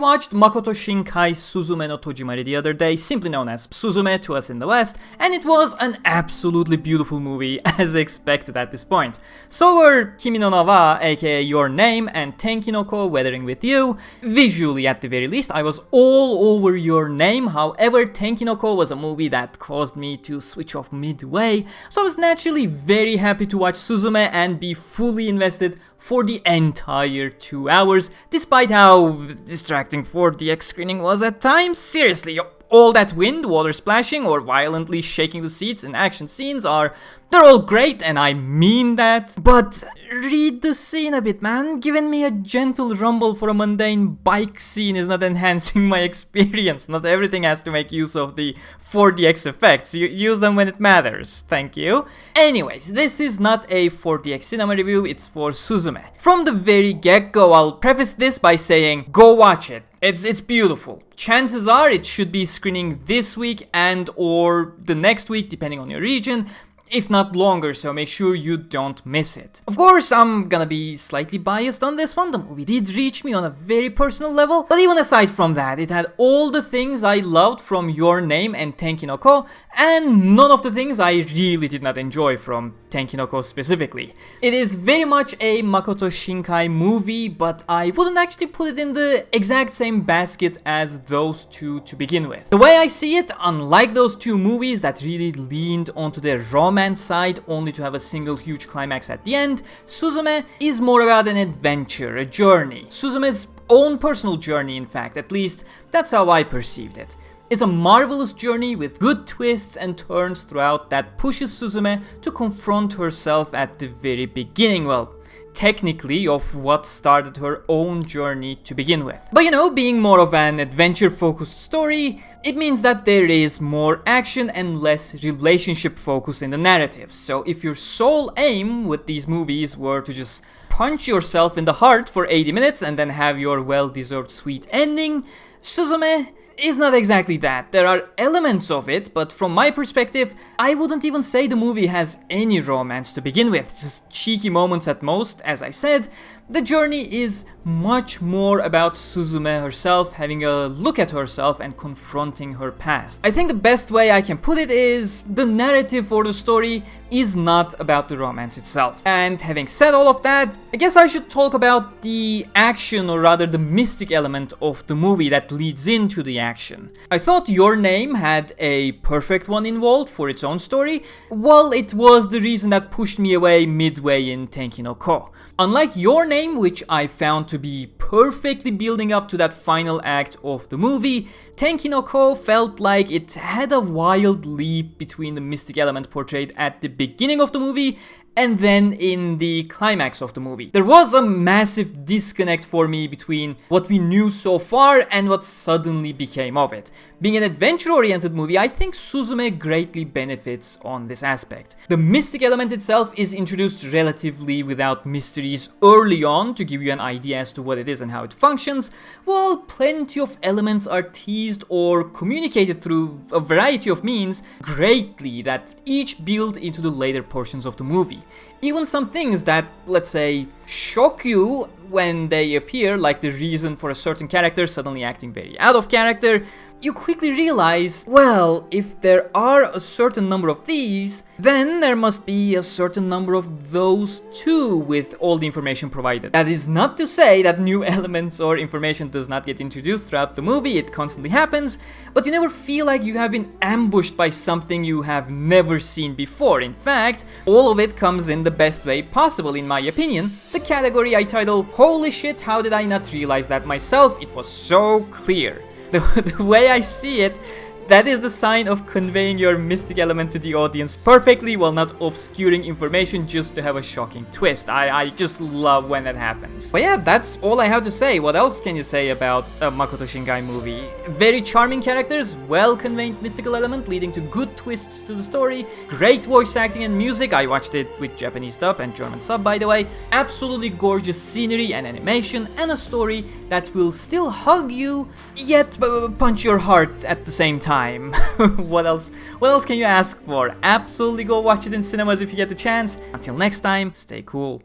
watched Makoto Shinkai's Suzume no Tojimari the other day, simply known as Suzume to us in the West, and it was an absolutely beautiful movie, as expected at this point. So were Kimi no na wa, aka Your Name, and Tenki no ko, Weathering with You. Visually, at the very least, I was all over Your Name. However, Tenki no ko was a movie that caused me to switch off midway, so I was naturally very happy to watch Suzume and be fully invested for the entire 2 hours, despite how distracting 4DX screening was at times. Seriously, all that wind, water splashing, or violently shaking the seats in action scenes they're all great, and I mean that, but read the scene a bit, man. Giving me a gentle rumble for a mundane bike scene is not enhancing my experience. Not everything has to make use of the 4DX effects. You use them when it matters. Thank you. Anyways, this is not a 4DX cinema review, it's for Suzume. From the very get-go, I'll preface this by saying, go watch it. It's beautiful. Chances are it should be screening this week and or the next week, depending on your region, if not longer, so make sure you don't miss it. Of course, I'm gonna be slightly biased on this one. The movie did reach me on a very personal level, but even aside from that, it had all the things I loved from Your Name and Tenki no ko, and none of the things I really did not enjoy from Tenki no ko specifically. It is very much a Makoto Shinkai movie, but I wouldn't actually put it in the exact same basket as those two to begin with. The way I see it, unlike those two movies that really leaned onto their romance side only to have a single huge climax at the end, Suzume is more about an adventure, a journey. Suzume's own personal journey, in fact, at least that's how I perceived it. It's a marvelous journey with good twists and turns throughout that pushes Suzume to confront herself at the very beginning, well, technically of what started her own journey to begin with. But you know, being more of an adventure-focused story, it means that there is more action and less relationship focus in the narrative. So if your sole aim with these movies were to just punch yourself in the heart for 80 minutes and then have your well-deserved sweet ending, Suzume is not exactly that. There are elements of it, but from my perspective, I wouldn't even say the movie has any romance to begin with, just cheeky moments at most, as I said. The journey is much more about Suzume herself having a look at herself and confronting her past. I think the best way I can put it is the narrative for the story is not about the romance itself. And having said all of that, I guess I should talk about the action, or rather the mystic element of the movie that leads into the action. I thought Your Name had a perfect one involved for its own story, while it was the reason that pushed me away midway in Tenki no ko. Unlike Your Name, which I found to be perfectly building up to that final act of the movie, Tenki no ko felt like it had a wild leap between the mystic element portrayed at the beginning of the movie and then in the climax of the movie. There was a massive disconnect for me between what we knew so far and what suddenly became of it. Being an adventure-oriented movie, I think Suzume greatly benefits on this aspect. The mystic element itself is introduced relatively without mysteries early on to give you an idea as to what it is and how it functions, while plenty of elements are teased or communicated through a variety of means greatly that each build into the later portions of the movie. Even some things that, let's say, shock you when they appear, like the reason for a certain character suddenly acting very out of character, you quickly realize, well, if there are a certain number of these, then there must be a certain number of those too with all the information provided. That is not to say that new elements or information does not get introduced throughout the movie, it constantly happens, but you never feel like you have been ambushed by something you have never seen before. In fact, all of it comes in the best way possible, in my opinion. The category I title, Holy shit, how did I not realize that myself? It was so clear. The way I see it, that is the sign of conveying your mystic element to the audience perfectly while not obscuring information just to have a shocking twist. I just love when that happens. But yeah, that's all I have to say. What else can you say about a Makoto Shinkai movie? Very charming characters, well-conveyed mystical element leading to good twists to the story, great voice acting and music. I watched it with Japanese dub and German sub, by the way. Absolutely gorgeous scenery and animation, and a story that will still hug you, yet punch your heart at the same time. What else can you ask for? Absolutely go watch it in cinemas if you get the chance. Until next time, stay cool.